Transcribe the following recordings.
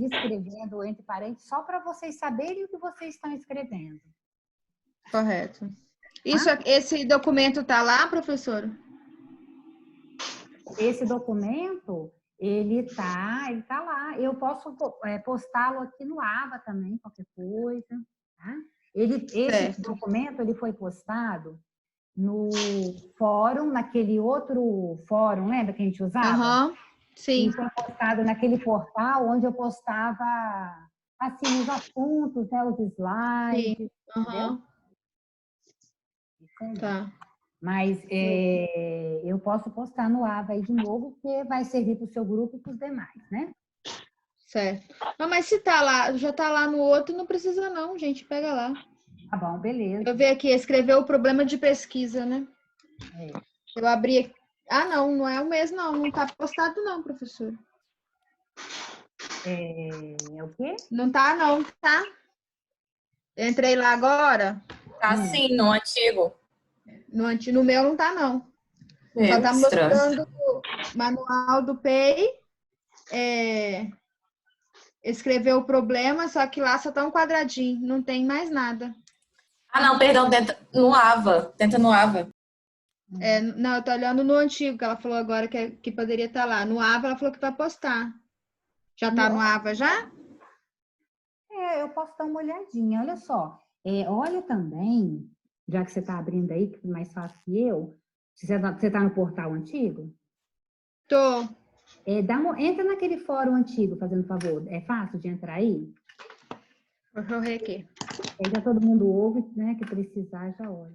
escrevendo entre parênteses só para vocês saberem o que vocês estão escrevendo. Correto. Esse documento está lá, professora? Esse documento, ele tá lá. Eu posso postá-lo aqui no AVA também, qualquer coisa. Tá? Esse documento, ele foi postado no fórum, naquele outro fórum, lembra que a gente usava? Sim. E foi postado naquele portal onde eu postava, assim, os assuntos, né, os slides, entendeu? Tá. Mas eu posso postar no AVA aí de novo, porque vai servir para o seu grupo e para os demais, né? Certo. Não, mas se tá lá, já tá lá no outro, não precisa não, gente, pega lá. Tá bom, beleza. Eu vi aqui, escreveu o problema de pesquisa, né? Eu abri aqui. Ah, não é o mesmo, não tá postado não, professor. É o quê? Não tá não, tá? Eu entrei lá agora. Tá sim, no antigo. No meu não tá não. Só tá mostrando o manual do PEI. Escreveu o problema, só que lá só tá um quadradinho, não tem mais nada. Ah, não, perdão, no AVA. Tenta no AVA. Não, eu tô olhando no antigo, que ela falou agora que poderia estar lá. No AVA, ela falou que vai postar. Já tá no AVA já? Eu posso dar uma olhadinha. Olha só. Olha também, já que você está abrindo aí, que é mais fácil que eu, você tá no portal antigo? Tô. Entra naquele fórum antigo, fazendo favor. É fácil de entrar aí? Vou correr aqui. Aí já todo mundo ouve, né? Que precisar, já olha.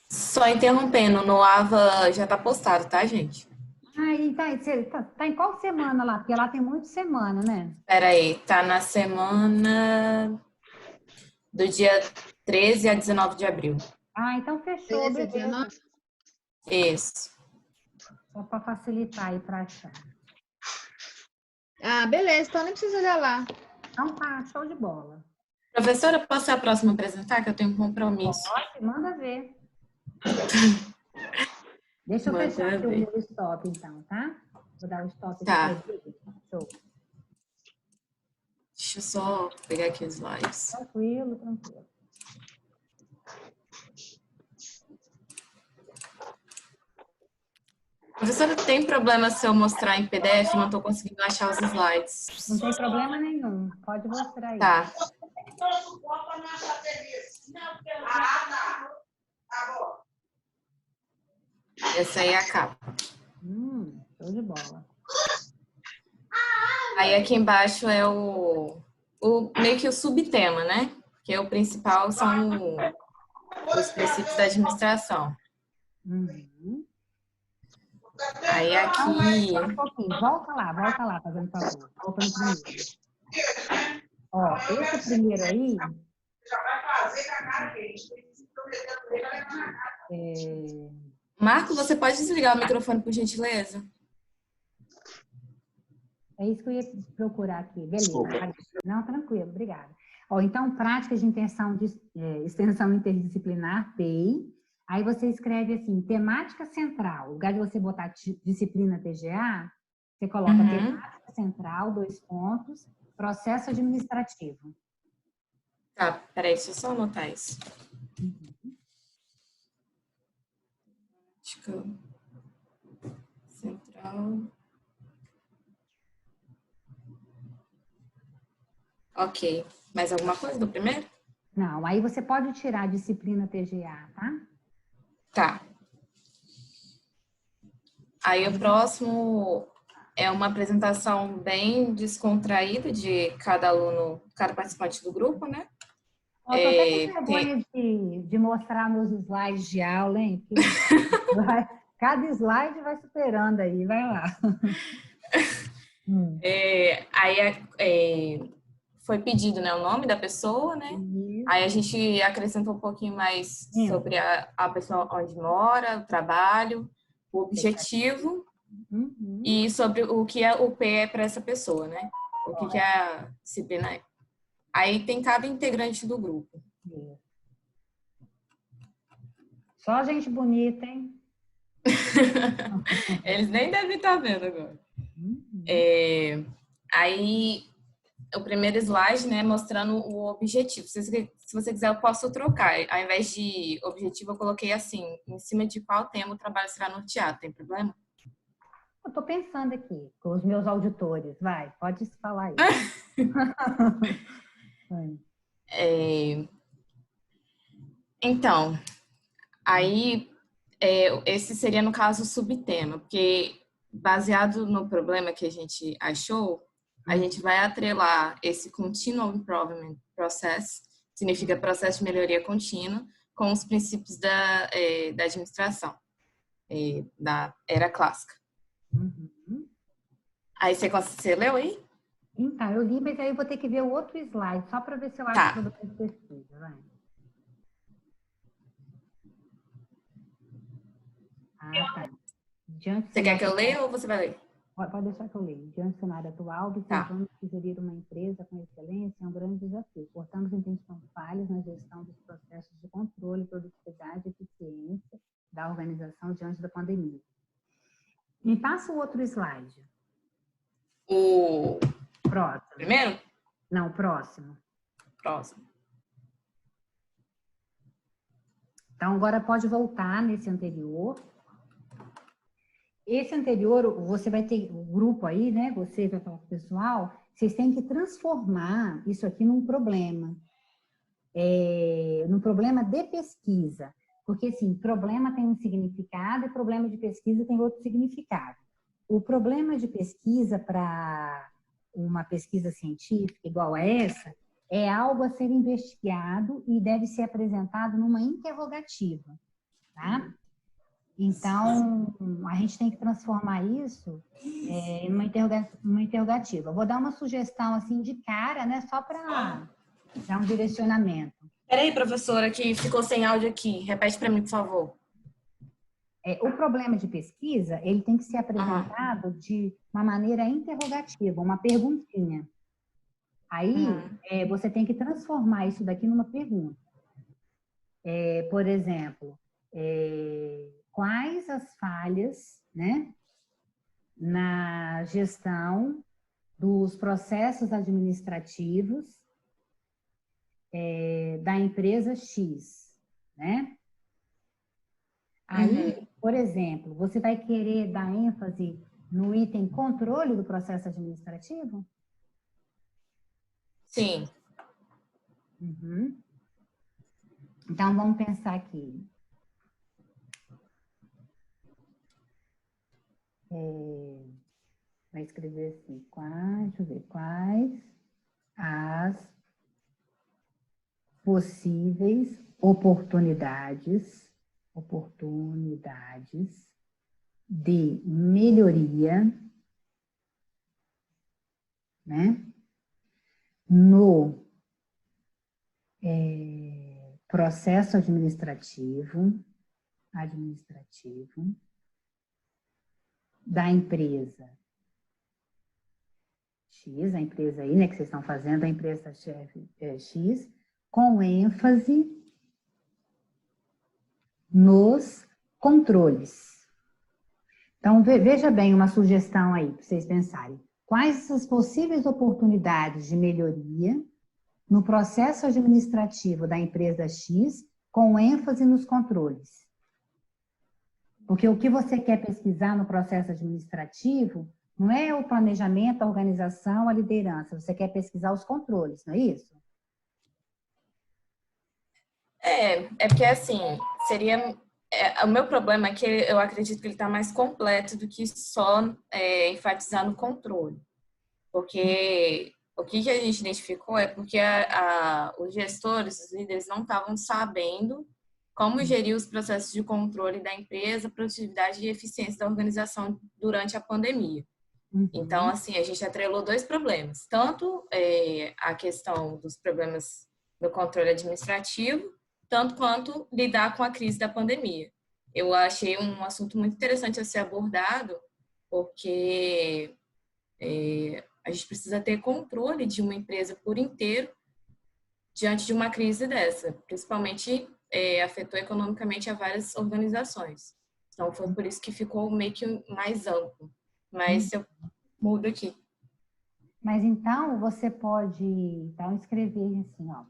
Só interrompendo, no AVA já tá postado, tá, gente? Você tá em qual semana lá? Porque lá tem muita semana, né? Espera aí, tá na semana do dia 13 a 19 de abril. Então fechou, beleza. Isso. Só para facilitar aí para achar. Beleza, então nem precisa olhar lá. Então tá, show de bola. Professora, posso ser a próxima a apresentar? Que eu tenho um compromisso. Pode, manda ver. Deixa eu fechar aqui o meu stop, então, tá? Vou dar o stop aqui. Tá. Show. Deixa eu só pegar aqui os slides. Tranquilo. Professora, tem problema se eu mostrar em PDF? Não estou conseguindo achar os slides. Não tem problema nenhum. Pode mostrar aí. Tá. Essa aí é a capa. Show de bola. Aí aqui embaixo é meio que o subtema, né? Porque o principal são os princípios da administração. Aí aqui... Só um pouquinho. Volta lá, fazendo favor. Volta no primeiro. Ó, esse primeiro aí... Marco, você pode desligar o microfone, por gentileza? É isso que eu ia procurar aqui. Beleza. Não, tranquilo, obrigada. Então, práticas de extensão interdisciplinar, PEI. Aí você escreve assim, temática central. No lugar de você botar disciplina TGA, você coloca temática central, 2 pontos, processo administrativo. Tá, peraí, deixa eu só anotar isso. Central. Ok. Mais alguma coisa do primeiro? Não, aí você pode tirar a disciplina TGA, tá? Tá. Aí o próximo é uma apresentação bem descontraída de cada aluno, cada participante do grupo, né? Eu tô até com vergonha de mostrar meus slides de aula, hein? Cada slide vai superando aí, vai lá. Aí foi pedido, né, o nome da pessoa, né? Aí a gente acrescentou um pouquinho mais sobre a pessoa onde mora, o trabalho, o objetivo e sobre o que o P é para essa pessoa, né? O que a disciplina é. Aí tem cada integrante do grupo. Só gente bonita, hein? Eles nem devem estar vendo agora. Aí, o primeiro slide, né, mostrando o objetivo. Se você quiser, eu posso trocar. Ao invés de objetivo, eu coloquei assim, em cima de qual tema o trabalho será norteado. Tem problema? Eu estou pensando aqui, com os meus auditores. Vai, pode falar aí. Então, aí, esse seria, no caso, o subtema, porque baseado no problema que a gente achou, a gente vai atrelar esse Continual Improvement Process, significa processo de melhoria contínua, com os princípios da administração, da era clássica. Aí você leu aí? Então, eu li, mas aí eu vou ter que ver o outro slide, só para ver se eu acho o produto de pesquisa. Vai. Tá. Você quer que eu leia ou você vai ler? Pode deixar que eu leia. Diante do cenário atual, observamos que gerir uma empresa com excelência é um grande desafio. Portanto, identificamos falhas na gestão dos processos de controle, produtividade e eficiência da organização diante da pandemia. Me passa o outro slide. O próximo. Primeiro? Não, o próximo. Próximo. Então, agora pode voltar nesse anterior. Esse anterior, você vai ter o grupo aí, né? Você vai falar com o pessoal, vocês têm que transformar isso aqui num problema. Num problema de pesquisa. Porque, assim, problema tem um significado e problema de pesquisa tem outro significado. O problema de pesquisa para uma pesquisa científica igual a essa é algo a ser investigado e deve ser apresentado numa interrogativa, tá? Então, a gente tem que transformar isso numa interrogativa. Eu vou dar uma sugestão assim de cara, né? Só para dar um direcionamento. Peraí, professora, que ficou sem áudio aqui. Repete para mim, por favor. O problema de pesquisa, ele tem que ser apresentado de uma maneira interrogativa, uma perguntinha. Aí, você tem que transformar isso daqui numa pergunta. Por exemplo, quais as falhas, né, na gestão dos processos administrativos da empresa X, né? Aí, por exemplo, você vai querer dar ênfase no item controle do processo administrativo? Sim. Então, vamos pensar aqui. Vai escrever assim, deixa eu ver, quais as possíveis oportunidades de melhoria, né, no processo administrativo da empresa X, a empresa aí, né, que vocês estão fazendo, a empresa X, com ênfase nos controles. Então, veja bem uma sugestão aí para vocês pensarem. Quais as possíveis oportunidades de melhoria no processo administrativo da empresa X com ênfase nos controles? Porque o que você quer pesquisar no processo administrativo não é o planejamento, a organização, a liderança. Você quer pesquisar os controles, não é isso? É porque assim, seria... o meu problema é que eu acredito que ele está mais completo do que só enfatizar no controle. Porque o que a gente identificou é porque os gestores, os líderes não estavam sabendo como gerir os processos de controle da empresa, produtividade e eficiência da organização durante a pandemia. Então, assim, a gente atrelou dois problemas. Tanto a questão dos problemas no controle administrativo, tanto quanto lidar com a crise da pandemia. Eu achei um assunto muito interessante a ser abordado, porque a gente precisa ter controle de uma empresa por inteiro diante de uma crise dessa, principalmente afetou economicamente a várias organizações. Então, foi por isso que ficou meio que mais amplo. Mas eu mudo aqui. Mas então, você pode então, escrever assim, ó.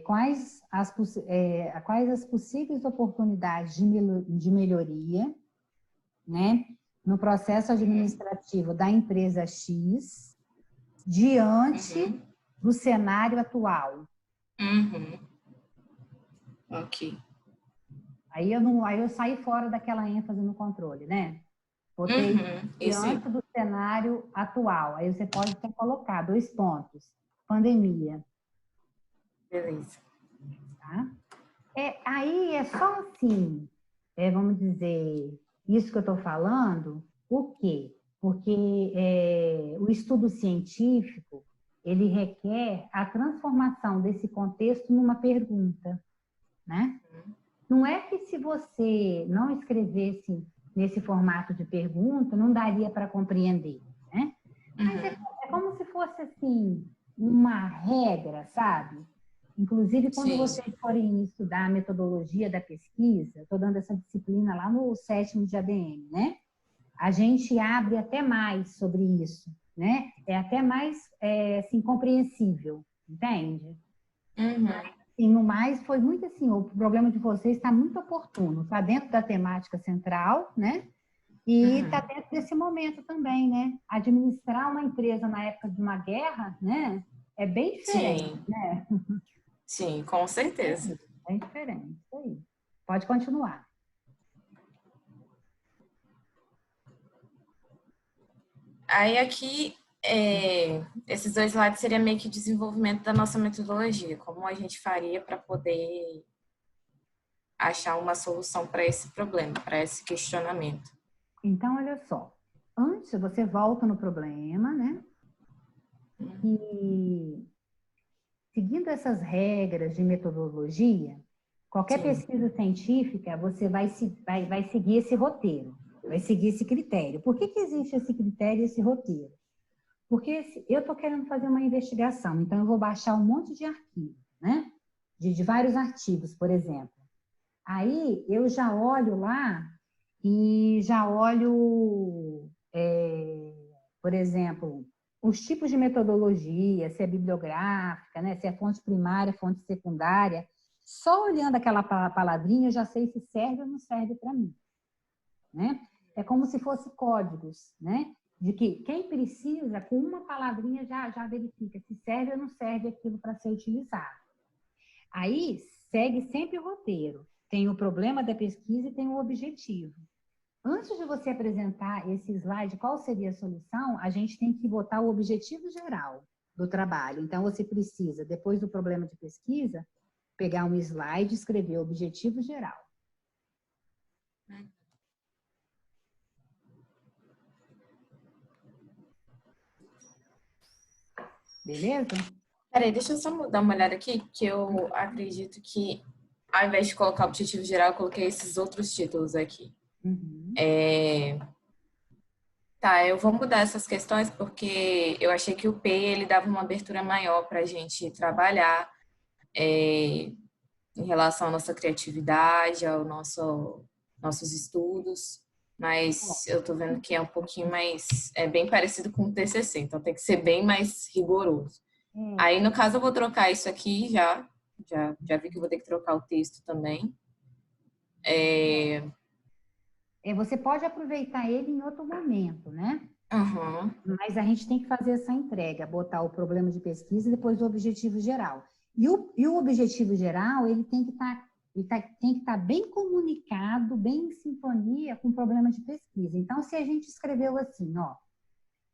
Quais as possíveis oportunidades de melhoria, né, no processo administrativo da empresa X diante do cenário atual. Ok. Aí eu saí fora daquela ênfase no controle, né? Botei diante do cenário atual. Aí você pode até colocar 2 pontos. Pandemia. Beleza. Tá? Aí é só assim, vamos dizer, isso que eu estou falando, por quê? Porque o estudo científico, ele requer a transformação desse contexto numa pergunta, né? Não é que se você não escrevesse nesse formato de pergunta, não daria para compreender, né? Mas é como se fosse, assim, uma regra, sabe? Inclusive, quando vocês forem estudar a metodologia da pesquisa, estou dando essa disciplina lá no 7º de ADM, né? A gente abre até mais sobre isso, né? É até mais, assim, compreensível, entende? E no mais, foi muito assim, o problema de vocês está muito oportuno, está dentro da temática central, né? E está dentro desse momento também, né? Administrar uma empresa na época de uma guerra, né? É bem diferente, né? Sim, com certeza. É diferente, isso aí. Pode continuar. Aí aqui, esses 2 slides seria meio que o desenvolvimento da nossa metodologia, como a gente faria para poder achar uma solução para esse problema, para esse questionamento. Então, olha só. Antes, você volta no problema, né? E seguindo essas regras de metodologia, qualquer pesquisa científica, você vai seguir esse roteiro, vai seguir esse critério. Por que existe esse critério e esse roteiro? Porque eu estou querendo fazer uma investigação, então eu vou baixar um monte de arquivos, né? De vários artigos, por exemplo. Aí eu já olho lá e já olho, por exemplo, os tipos de metodologia, se é bibliográfica, né? Se é fonte primária, fonte secundária. Só olhando aquela palavrinha eu já sei se serve ou não serve para mim, né? É como se fosse códigos, né? De que quem precisa, com uma palavrinha, já verifica se serve ou não serve aquilo para ser utilizado. Aí, segue sempre o roteiro. Tem o problema da pesquisa e tem o objetivo. Antes de você apresentar esse slide, qual seria a solução? A gente tem que botar o objetivo geral do trabalho. Então, você precisa, depois do problema de pesquisa, pegar um slide e escrever o objetivo geral. Beleza? Peraí, deixa eu só dar uma olhada aqui, que eu acredito que, ao invés de colocar o objetivo geral, eu coloquei esses outros títulos aqui. Tá, eu vou mudar essas questões porque eu achei que o P ele dava uma abertura maior para a gente trabalhar em relação à nossa criatividade, ao nossos estudos, mas eu tô vendo que é um pouquinho mais, é bem parecido com o TCC, então tem que ser bem mais rigoroso. Aí, no caso, eu vou trocar isso aqui já vi que eu vou ter que trocar o texto também. Você pode aproveitar ele em outro momento, né? Mas a gente tem que fazer essa entrega, botar o problema de pesquisa e depois o objetivo geral. E o objetivo geral, ele tem que estar bem comunicado, bem em sintonia com o problema de pesquisa. Então, se a gente escreveu assim, ó,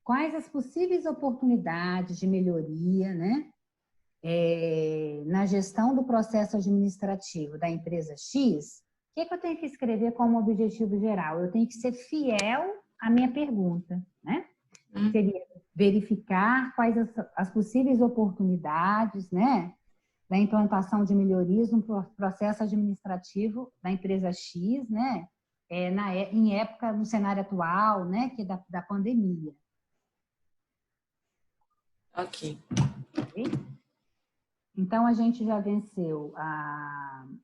quais as possíveis oportunidades de melhoria, né? Na gestão do processo administrativo da empresa X, o que eu tenho que escrever como objetivo geral? Eu tenho que ser fiel à minha pergunta, né? Seria verificar quais as possíveis oportunidades, né? Da implantação de melhorias no processo administrativo da empresa X, né? Em época, no cenário atual, né? Que é da pandemia. Ok. Então, a gente já venceu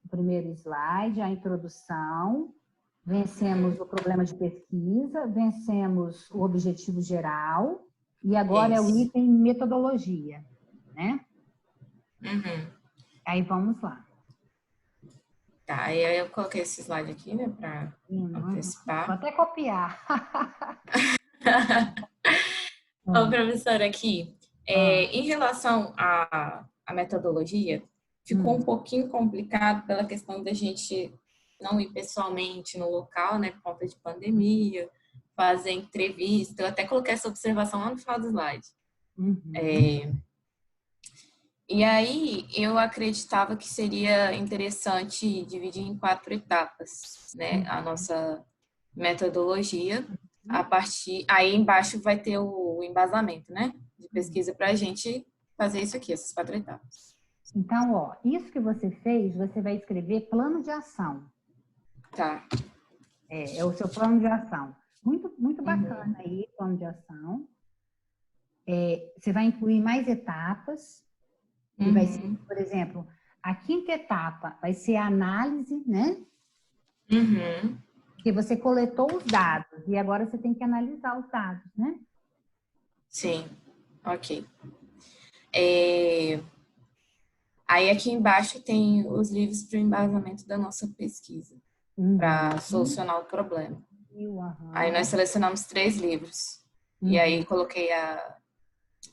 o primeiro slide, a introdução, vencemos o problema de pesquisa, vencemos o objetivo geral, e agora é o item metodologia, né? Uhum. Aí vamos lá. Tá, e aí eu coloquei esse slide aqui, né, para antecipar. Vou até copiar. Ô, professora, aqui, em relação à metodologia, ficou um pouquinho complicado pela questão da gente não ir pessoalmente no local, né, por conta de pandemia, fazer entrevista. Eu até coloquei essa observação lá no final do slide. E aí, eu acreditava que seria interessante dividir em 4 etapas, né, a nossa metodologia. Aí embaixo vai ter o embasamento, né, de pesquisa para a gente fazer isso aqui, essas 4 etapas. Então, ó, isso que você fez, você vai escrever plano de ação. Tá. É o seu plano de ação. Muito, muito bacana aí, plano de ação. Você vai incluir mais etapas. E vai ser, por exemplo, a 5ª etapa vai ser a análise, né? Porque você coletou os dados e agora você tem que analisar os dados, né? Sim, ok. Aí aqui embaixo tem os livros para o embasamento da nossa pesquisa, para solucionar o problema. Aí nós selecionamos 3 livros. E aí coloquei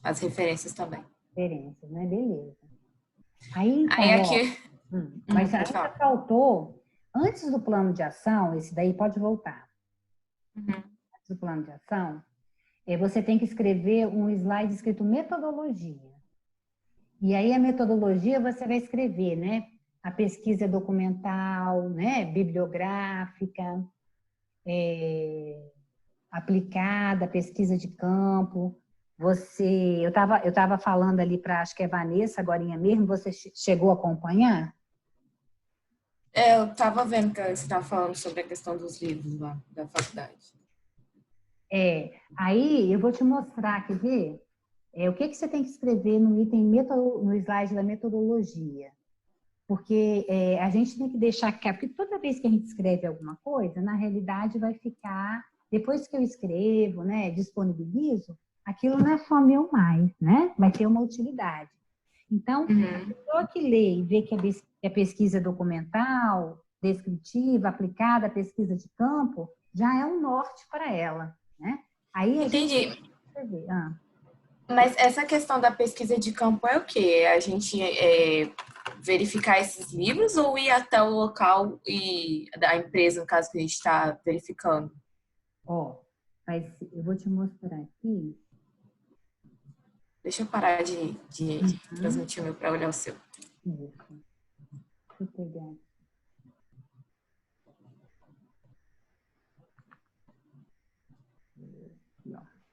as referências também. Referências, né? Beleza. Aí, então, aí aqui... mas ainda faltou, antes do plano de ação, esse daí pode voltar. Antes do plano de ação, você tem que escrever um slide escrito metodologia. E aí a metodologia você vai escrever, né? A pesquisa documental, né? Bibliográfica, aplicada, pesquisa de campo. Eu tava falando ali para, acho que é Vanessa, agorinha mesmo, você chegou a acompanhar? Eu estava vendo que você estava falando sobre a questão dos livros lá da faculdade. Aí eu vou te mostrar, quer ver? O que você tem que escrever no item no slide da metodologia. Porque a gente tem que deixar claro, porque toda vez que a gente escreve alguma coisa, na realidade vai ficar, depois que eu escrevo, né, disponibilizo, aquilo não é só meu mais, né? Vai ter uma utilidade. Então, a pessoa que lê e vê que a pesquisa é documental, descritiva, aplicada, pesquisa de campo, já é um norte para ela, né? Aí a Entendi. gente escrever. Mas essa questão da pesquisa de campo é o quê? A gente verificar esses livros ou ir até o local e da empresa, no caso que a gente está verificando? Eu vou te mostrar aqui. Deixa eu parar de transmitir o meu para olhar o seu. Isso. Deixa eu pegar.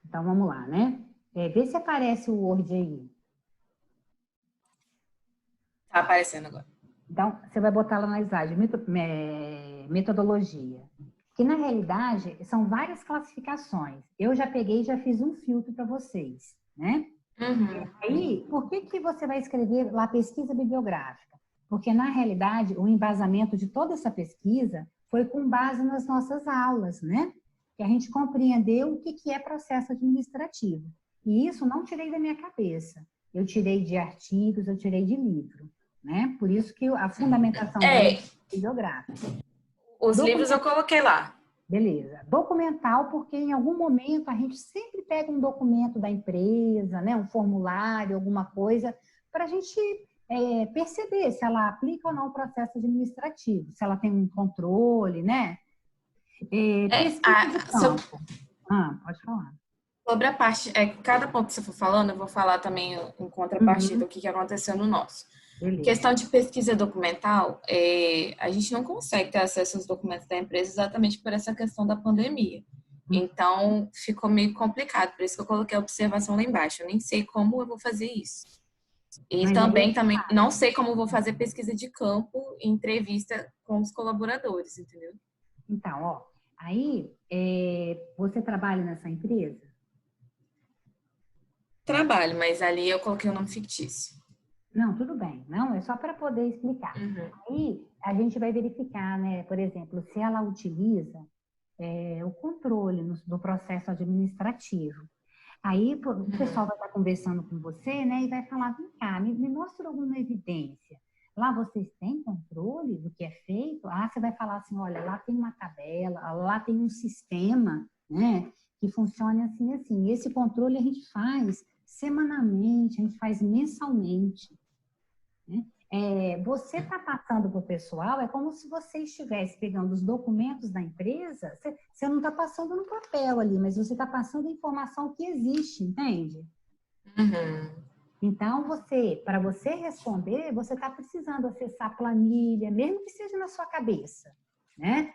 Então, vamos lá, né? Vê se aparece o Word aí. Tá aparecendo agora. Então, você vai botar lá na slide, metodologia. Que, na realidade, são várias classificações. Eu já peguei e já fiz um filtro para vocês, né? Aí, por que você vai escrever lá pesquisa bibliográfica? Porque, na realidade, o embasamento de toda essa pesquisa foi com base nas nossas aulas, né? Que a gente compreendeu o que é processo administrativo. E isso não tirei da minha cabeça. Eu tirei de artigos, eu tirei de livro, né? Por isso que a fundamentação é bibliográfica. Os livros eu coloquei lá. Beleza. Documental, porque em algum momento a gente sempre pega um documento da empresa, né? Um formulário, alguma coisa, para a gente perceber se ela aplica ou não o processo administrativo, se ela tem um controle, né? Pesquisa de campo. Pode falar. Sobre a parte, cada ponto que você for falando, eu vou falar também em contrapartida o que aconteceu no nosso. Beleza. Questão de pesquisa documental, a gente não consegue ter acesso aos documentos da empresa exatamente por essa questão da pandemia. Então, ficou meio complicado, por isso que eu coloquei a observação lá embaixo. Eu nem sei como eu vou fazer isso. E também não sei como eu vou fazer pesquisa de campo e entrevista com os colaboradores, entendeu? Então, aí você trabalha nessa empresa? Trabalho, mas ali eu coloquei o nome fictício. Não, tudo bem. Não, é só para poder explicar. Aí a gente vai verificar, né? Por exemplo, se ela utiliza o controle do processo administrativo. Aí o pessoal vai estar conversando com você, né? E vai falar, vem cá, me mostra alguma evidência. Lá vocês têm controle do que é feito? Ah, você vai falar assim, olha, lá tem uma tabela, lá tem um sistema, né? Que funciona assim, assim. Esse controle a gente faz semanalmente, a gente faz mensalmente. Né? Você está passando para o pessoal, é como se você estivesse pegando os documentos da empresa, você não está passando no papel ali, mas você está passando a informação que existe, entende? Então, para você responder, você está precisando acessar a planilha, mesmo que seja na sua cabeça, né?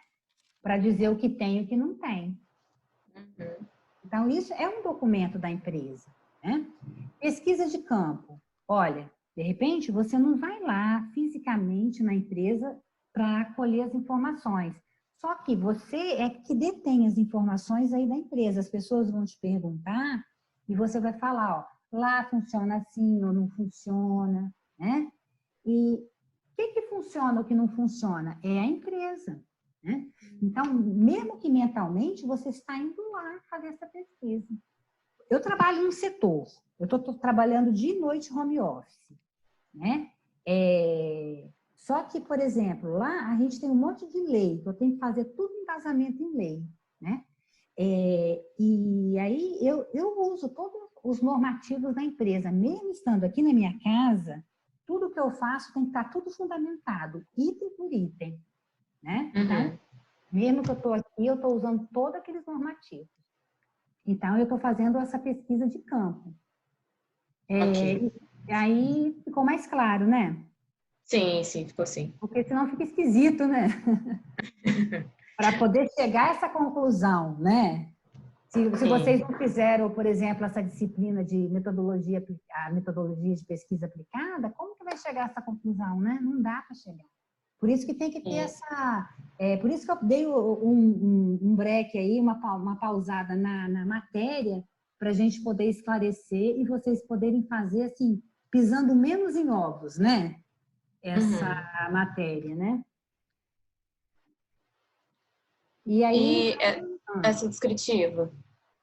Para dizer o que tem e o que não tem. Então, isso é um documento da empresa, né? Pesquisa de campo. Olha, de repente, você não vai lá fisicamente na empresa para colher as informações. Só que você é que detém as informações aí da empresa. As pessoas vão te perguntar e você vai falar, ó, lá funciona assim ou não funciona, né? E o que funciona ou o que não funciona? É a empresa, né? Então, mesmo que mentalmente, você está indo lá fazer essa pesquisa. Eu trabalho no setor, eu estou trabalhando de noite home office, né? Só que, por exemplo, lá a gente tem um monte de lei, que eu tenho que fazer tudo em casamento em lei, né? E aí eu uso todos os normativos da empresa, mesmo estando aqui na minha casa, tudo que eu faço tem que estar tudo fundamentado, item por item, né? Então, mesmo que eu estou aqui, eu estou usando todos aqueles normativos. Então, eu estou fazendo essa pesquisa de campo. Aí ficou mais claro, né? Sim, ficou sim. Porque senão fica esquisito, né? Para poder chegar a essa conclusão, né? Se vocês não fizeram, por exemplo, essa disciplina de metodologia de pesquisa aplicada, como que vai chegar a essa conclusão, né? Não dá para chegar. Por isso que tem que ter por isso que eu dei um break aí, uma pausada na matéria, para a gente poder esclarecer e vocês poderem fazer, assim, pisando menos em ovos, né? Essa matéria, né? E aí... essa descritiva?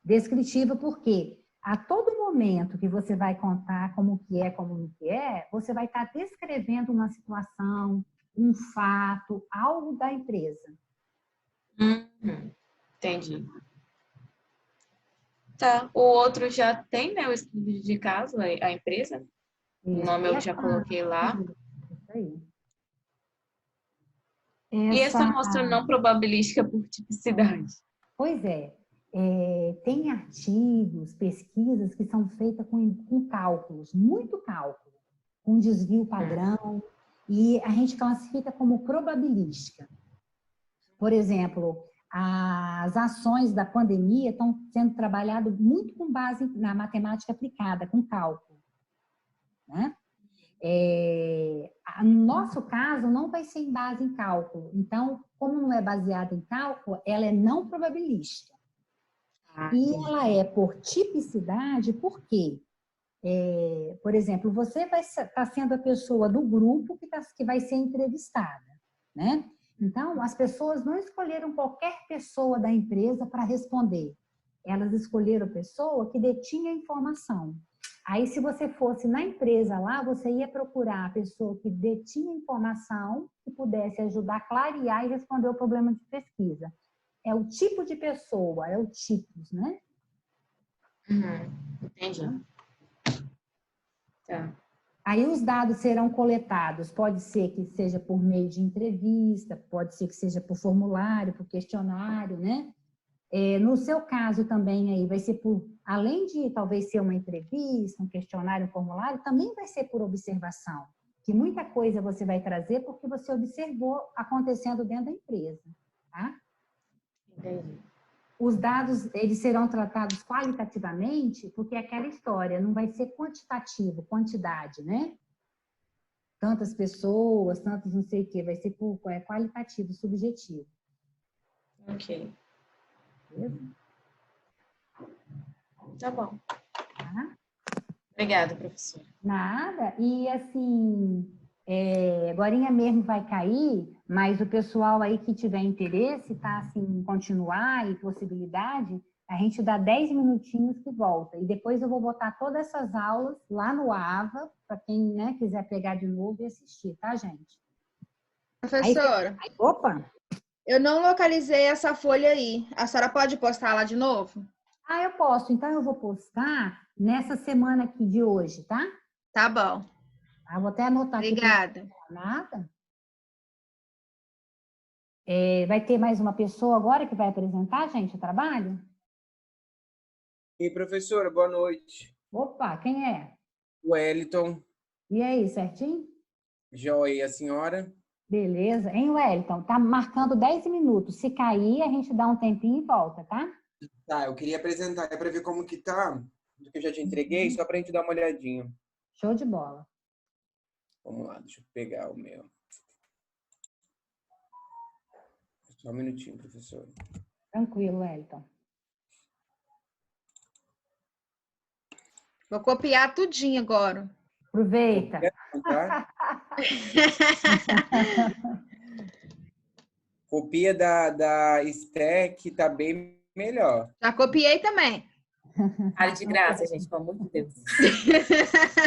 Descritiva porque a todo momento que você vai contar como que é, como não que é, você vai estar descrevendo uma situação, um fato, algo da empresa. Entendi. Tá. O outro já tem, né? O estudo de caso, a empresa. O nome eu já coloquei lá. Isso aí. E essa amostra não probabilística por tipicidade? Pois tem artigos, pesquisas que são feitas com cálculos, muito cálculo, com desvio padrão, e a gente classifica como probabilística. Por exemplo, as ações da pandemia estão sendo trabalhadas muito com base na matemática aplicada, com cálculo, né? No nosso caso, não vai ser em base em cálculo. Então, como não é baseada em cálculo, ela é não probabilística. E ela é por tipicidade, por quê? Por exemplo, você vai estar sendo a pessoa do grupo que vai ser entrevistada, né? Então, as pessoas não escolheram qualquer pessoa da empresa para responder. Elas escolheram a pessoa que detinha a informação. Aí, se você fosse na empresa lá, você ia procurar a pessoa que detinha a informação, que pudesse ajudar a clarear e responder o problema de pesquisa. É o tipo de pessoa, é o tipos, né? Entendi. Tá. Aí os dados serão coletados, pode ser que seja por meio de entrevista, pode ser que seja por formulário, por questionário, né? No seu caso também aí vai ser além de talvez ser uma entrevista, um questionário, um formulário, também vai ser por observação, que muita coisa você vai trazer porque você observou acontecendo dentro da empresa, tá? Entendi. Os dados, eles serão tratados qualitativamente, porque é aquela história, não vai ser quantitativo, quantidade, né? Tantas pessoas, tantos não sei o quê, vai ser qualitativo, subjetivo. Ok. Beleza? Tá bom. Tá? Obrigada, professora. Nada. E assim, agorinha mesmo vai cair, mas o pessoal aí que tiver interesse, tá assim, em continuar e possibilidade, a gente dá 10 minutinhos que volta. E depois eu vou botar todas essas aulas lá no AVA, para quem, né, quiser pegar de novo e assistir, tá, gente? Professora, Opa! eu não localizei essa folha aí. A senhora pode postar lá de novo? Eu posso. Então, eu vou postar nessa semana aqui de hoje, tá? Tá bom. Vou até anotar aqui. Obrigada. Nada. Vai ter mais uma pessoa agora que vai apresentar, gente, o trabalho? E professora, boa noite. Opa, quem é? Wellington. E aí, certinho? Joia, a senhora? Beleza. Hein, Wellington? Tá marcando 10 minutos. Se cair, a gente dá um tempinho e volta, tá? Tá, eu queria apresentar, para ver como que tá, do que eu já te entreguei, só pra gente dar uma olhadinha. Show de bola. Vamos lá, deixa eu pegar o meu. Só um minutinho, professora. Tranquilo, Wellington. Vou copiar tudinho agora. Aproveita. Tá? Copia da Esté, que tá bem melhor. Já copiei também. Área de graça, gente, pelo amor de Deus.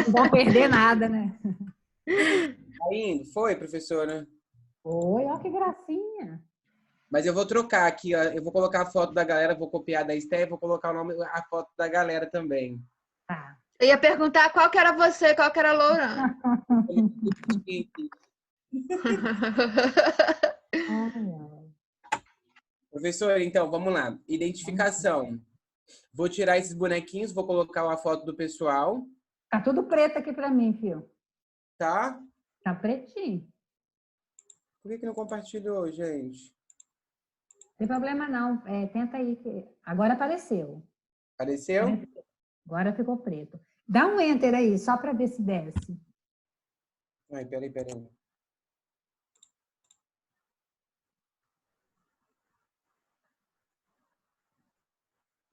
Não vão perder nada, né? Tá indo? Foi, professora? Oi, ó que gracinha. Mas eu vou trocar aqui, ó. Eu vou colocar a foto da galera, vou copiar da Esté e vou colocar a foto da galera também. Tá. Eu ia perguntar qual que era você, qual que era a Lourana. Professor, então, vamos lá. Identificação. Vou tirar esses bonequinhos, vou colocar a foto do pessoal. Tá tudo preto aqui pra mim, filho. Tá? Tá pretinho. Por que não compartilhou, gente? Não tem problema não. Tenta aí. Agora apareceu. Apareceu? Agora ficou preto. Dá um enter aí, só para ver se desce. Ai, peraí.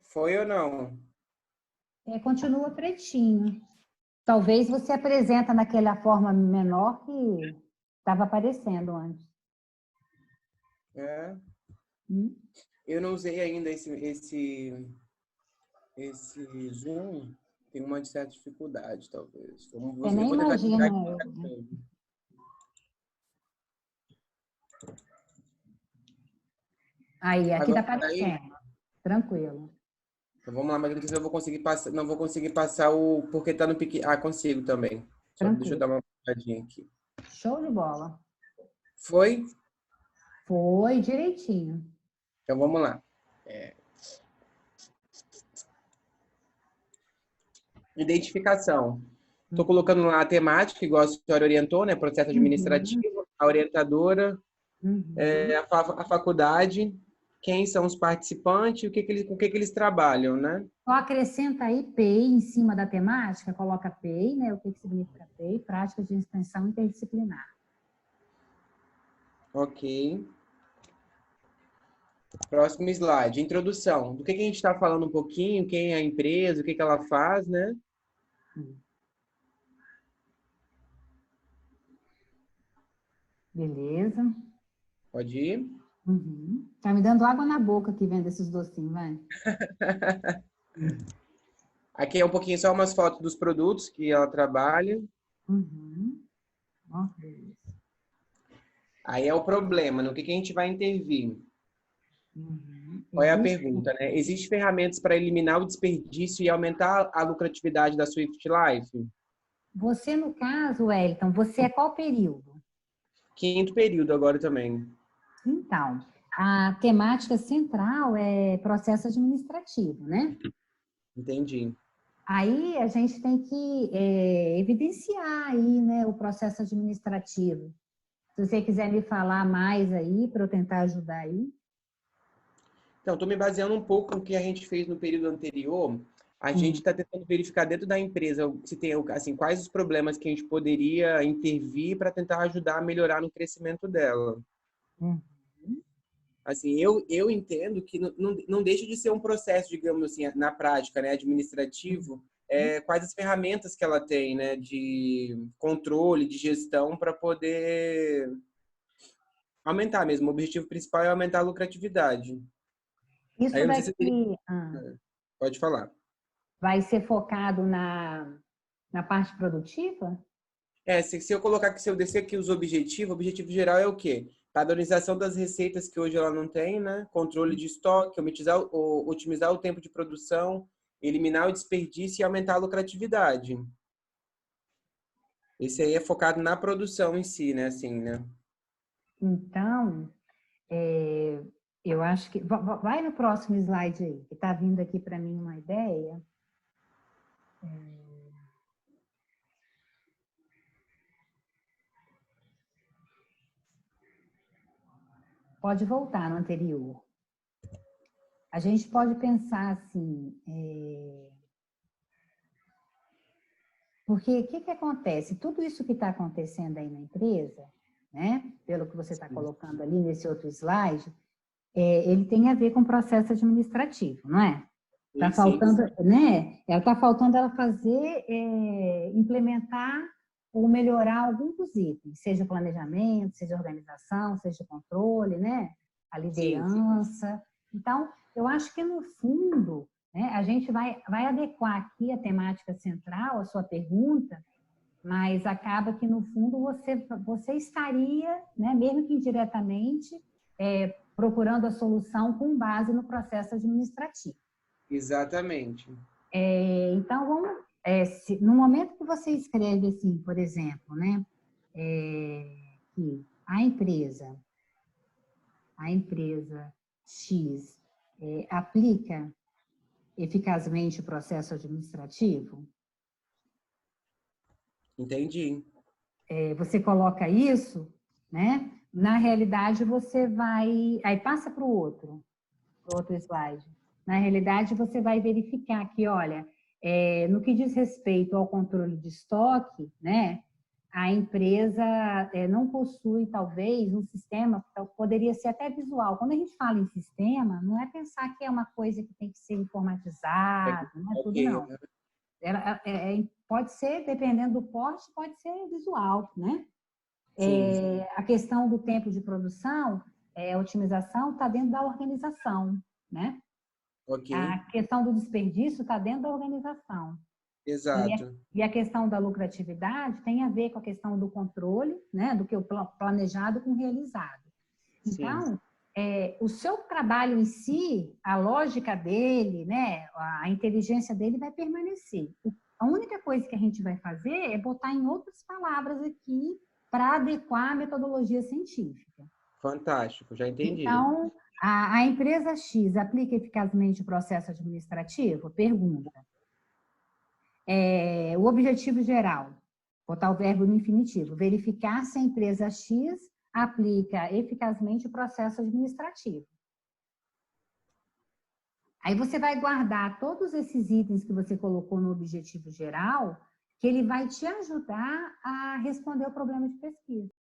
Foi ou não? Continua pretinho. Talvez você apresenta naquela forma menor que estava aparecendo antes. Eu não usei ainda esse Zoom. Tem uma certa dificuldade, talvez. Você nem imagina. Aí, aqui está aparecendo. Tranquilo. Então, vamos lá, mas não sei se eu vou conseguir passar. Não vou conseguir passar porque está no pique. Consigo também. Só deixa eu dar uma olhadinha aqui. Show de bola. Foi? Foi direitinho. Então vamos lá. Identificação. Estou colocando lá a temática, igual a senhora orientou, né? Processo administrativo, a orientadora, a faculdade, quem são os participantes, com o que eles trabalham, né? Só acrescenta aí PEI em cima da temática, coloca PEI, né? O que significa PEI? Prática de extensão interdisciplinar. Ok. Próximo slide, introdução. Do que a gente está falando um pouquinho, quem é a empresa, o que ela faz, né? Beleza. Pode ir. Tá me dando água na boca aqui vendo esses docinhos, vai. Aqui é um pouquinho só umas fotos dos produtos que ela trabalha. Aí é o problema, no que a gente vai intervir? Qual é a pergunta, né? Existem ferramentas para eliminar o desperdício e aumentar a lucratividade da Swift Life? Você, no caso, Wellington, você é qual período? 5º período agora também. Então, a temática central é processo administrativo, né? Entendi. Aí a gente tem que evidenciar aí, né, o processo administrativo. Se você quiser me falar mais aí, para eu tentar ajudar aí. Então, estou me baseando um pouco no que a gente fez no período anterior. A gente está tentando verificar dentro da empresa se tem, assim, quais os problemas que a gente poderia intervir para tentar ajudar a melhorar no crescimento dela. Assim, eu entendo que não deixa de ser um processo, digamos assim, na prática, né, administrativo, quais as ferramentas que ela tem, né, de controle, de gestão para poder aumentar mesmo. O objetivo principal é aumentar a lucratividade. Isso Aí eu não sei se daqui pode falar. vai ser focado na parte produtiva? Se eu colocar aqui, se eu descer aqui o objetivo geral é o quê? Padronização das receitas que hoje ela não tem, né? Controle de estoque, otimizar o tempo de produção, eliminar o desperdício e aumentar a lucratividade. Esse aí é focado na produção em si, né? Assim, né? Então, eu acho que... Vai no próximo slide aí, que está vindo aqui para mim uma ideia. Pode voltar no anterior. A gente pode pensar assim... Porque o que acontece? Tudo isso que está acontecendo aí na empresa, né? Pelo que você está colocando ali nesse outro slide, ele tem a ver com o processo administrativo, não é? Está faltando, né? Está faltando ela fazer, implementar ou melhorar alguns dos itens, seja planejamento, seja organização, seja controle, né? A liderança. Então, eu acho que no fundo, né, a gente vai adequar aqui a temática central, a sua pergunta, mas acaba que no fundo você estaria, né, mesmo que indiretamente, procurando a solução com base no processo administrativo. Exatamente. Então, vamos, no momento que você escreve assim, por exemplo, né, que a empresa X aplica eficazmente o processo administrativo? Entendi. Você coloca isso, né? Na realidade, você vai... Aí passa para o outro slide. Na realidade, você vai verificar que, olha, no que diz respeito ao controle de estoque, né? A empresa não possui, talvez, um sistema, poderia ser até visual. Quando a gente fala em sistema, não é pensar que é uma coisa que tem que ser informatizada, não é tudo, não. Pode ser, dependendo do porte, pode ser visual, né? A questão do tempo de produção, a otimização, está dentro da organização, né? A questão do desperdício está dentro da organização. Exato. E a questão da lucratividade tem a ver com a questão do controle, né, do que o planejado com o realizado. Então, o seu trabalho em si, a lógica dele, né, a inteligência dele vai permanecer. A única coisa que a gente vai fazer é botar em outras palavras aqui para adequar a metodologia científica. Fantástico, já entendi. Então, a empresa X aplica eficazmente o processo administrativo? Pergunta. O objetivo geral, botar o verbo no infinitivo, verificar se a empresa X aplica eficazmente o processo administrativo. Aí você vai guardar todos esses itens que você colocou no objetivo geral, que ele vai te ajudar a responder o problema de pesquisa.